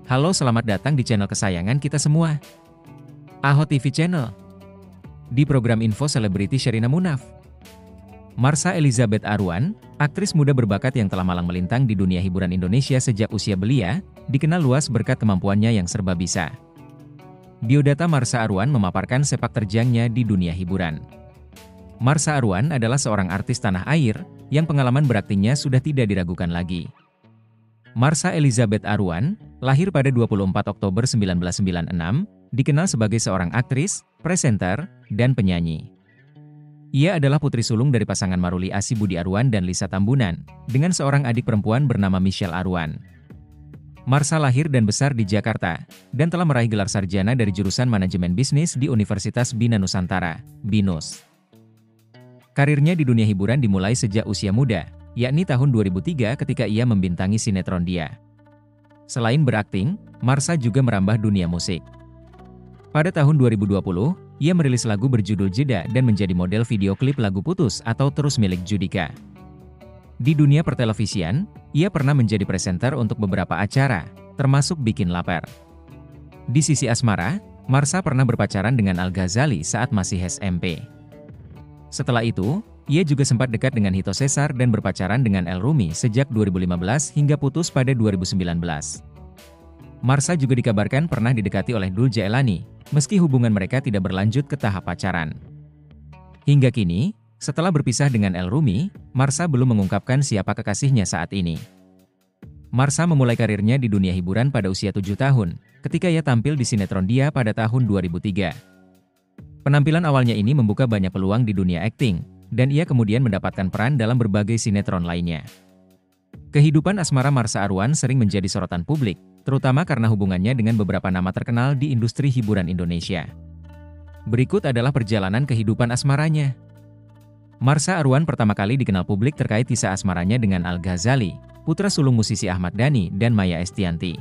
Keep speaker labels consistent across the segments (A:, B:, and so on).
A: Halo, selamat datang di channel kesayangan kita semua, Aho TV Channel. Di program info selebriti Sherina Munaf, Marsha Elizabeth Arwan, aktris muda berbakat yang telah malang melintang di dunia hiburan Indonesia sejak usia belia, dikenal luas berkat kemampuannya yang serba bisa. Biodata Marsha Arwan memaparkan sepak terjangnya di dunia hiburan. Marsha Arwan adalah seorang artis tanah air, yang pengalaman beraktingnya sudah tidak diragukan lagi. Marsha Elizabeth Arwan, lahir pada 24 Oktober 1996, dikenal sebagai seorang aktris, presenter, dan penyanyi. Ia adalah putri sulung dari pasangan Maruli Asih Budi Arwan dan Lisa Tambunan, dengan seorang adik perempuan bernama Michelle Arwan. Marsha lahir dan besar di Jakarta, dan telah meraih gelar sarjana dari jurusan Manajemen Bisnis di Universitas Bina Nusantara, BINUS. Karirnya di dunia hiburan dimulai sejak usia muda, yakni tahun 2003 ketika ia membintangi sinetron Dia. Selain berakting, Marsha juga merambah dunia musik. Pada tahun 2020, ia merilis lagu berjudul Jeda dan menjadi model video klip lagu Putus atau Terus milik Judika. Di dunia pertelevisian, ia pernah menjadi presenter untuk beberapa acara, termasuk Bikin Lapar. Di sisi asmara, Marsha pernah berpacaran dengan Al Ghazali saat masih SMP. Setelah itu, ia juga sempat dekat dengan Hito Cesar dan berpacaran dengan El Rumi sejak 2015 hingga putus pada 2019. Marsha juga dikabarkan pernah didekati oleh Dul Jaelani, meski hubungan mereka tidak berlanjut ke tahap pacaran. Hingga kini, setelah berpisah dengan El Rumi, Marsha belum mengungkapkan siapa kekasihnya saat ini. Marsha memulai karirnya di dunia hiburan pada usia 7 tahun, ketika ia tampil di sinetron Dia pada tahun 2003. Penampilan awalnya ini membuka banyak peluang di dunia akting, dan ia kemudian mendapatkan peran dalam berbagai sinetron lainnya. Kehidupan asmara Marsha Arwan sering menjadi sorotan publik, terutama karena hubungannya dengan beberapa nama terkenal di industri hiburan Indonesia. Berikut adalah perjalanan kehidupan asmaranya. Marsha Arwan pertama kali dikenal publik terkait kisah asmaranya dengan Al Ghazali, putra sulung musisi Ahmad Dhani dan Maya Estianty.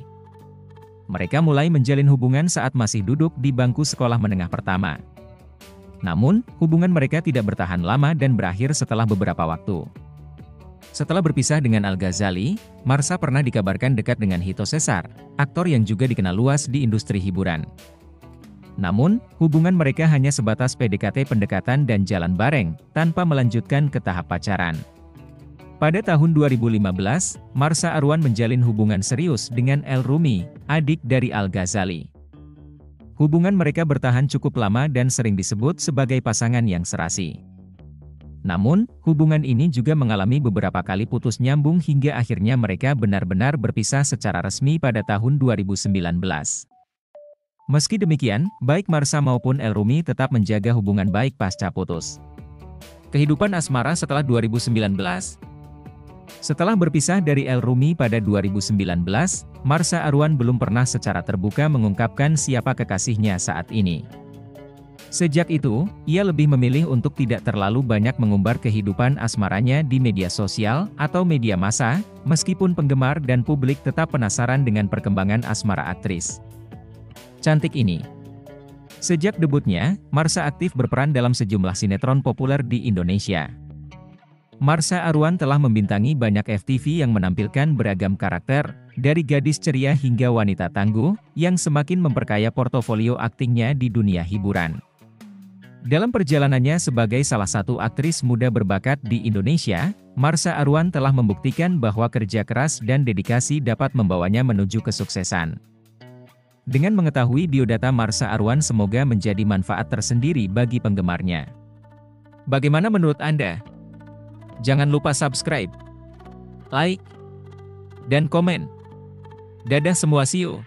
A: Mereka mulai menjalin hubungan saat masih duduk di bangku sekolah menengah pertama. Namun, hubungan mereka tidak bertahan lama dan berakhir setelah beberapa waktu. Setelah berpisah dengan Al Ghazali, Marsha pernah dikabarkan dekat dengan Hito Cesar, aktor yang juga dikenal luas di industri hiburan. Namun, hubungan mereka hanya sebatas PDKT pendekatan dan jalan bareng, tanpa melanjutkan ke tahap pacaran. Pada tahun 2015, Marsha Arwan menjalin hubungan serius dengan El Rumi, adik dari Al Ghazali. Hubungan mereka bertahan cukup lama dan sering disebut sebagai pasangan yang serasi. Namun, hubungan ini juga mengalami beberapa kali putus nyambung hingga akhirnya mereka benar-benar berpisah secara resmi pada tahun 2019. Meski demikian, baik Marsha maupun El Rumi tetap menjaga hubungan baik pasca putus. Kehidupan asmara setelah 2019. Setelah berpisah dari El Rumi pada 2019, Marsha Arwan belum pernah secara terbuka mengungkapkan siapa kekasihnya saat ini. Sejak itu, ia lebih memilih untuk tidak terlalu banyak mengumbar kehidupan asmaranya di media sosial atau media massa, meskipun penggemar dan publik tetap penasaran dengan perkembangan asmara aktris cantik ini. Sejak debutnya, Marsha aktif berperan dalam sejumlah sinetron populer di Indonesia. Marsha Arwan telah membintangi banyak FTV yang menampilkan beragam karakter, dari gadis ceria hingga wanita tangguh, yang semakin memperkaya portofolio aktingnya di dunia hiburan. Dalam perjalanannya sebagai salah satu aktris muda berbakat di Indonesia, Marsha Arwan telah membuktikan bahwa kerja keras dan dedikasi dapat membawanya menuju kesuksesan. Dengan mengetahui biodata Marsha Arwan, semoga menjadi manfaat tersendiri bagi penggemarnya. Bagaimana menurut Anda? Jangan lupa subscribe, like, dan komen. Dadah semua, see you.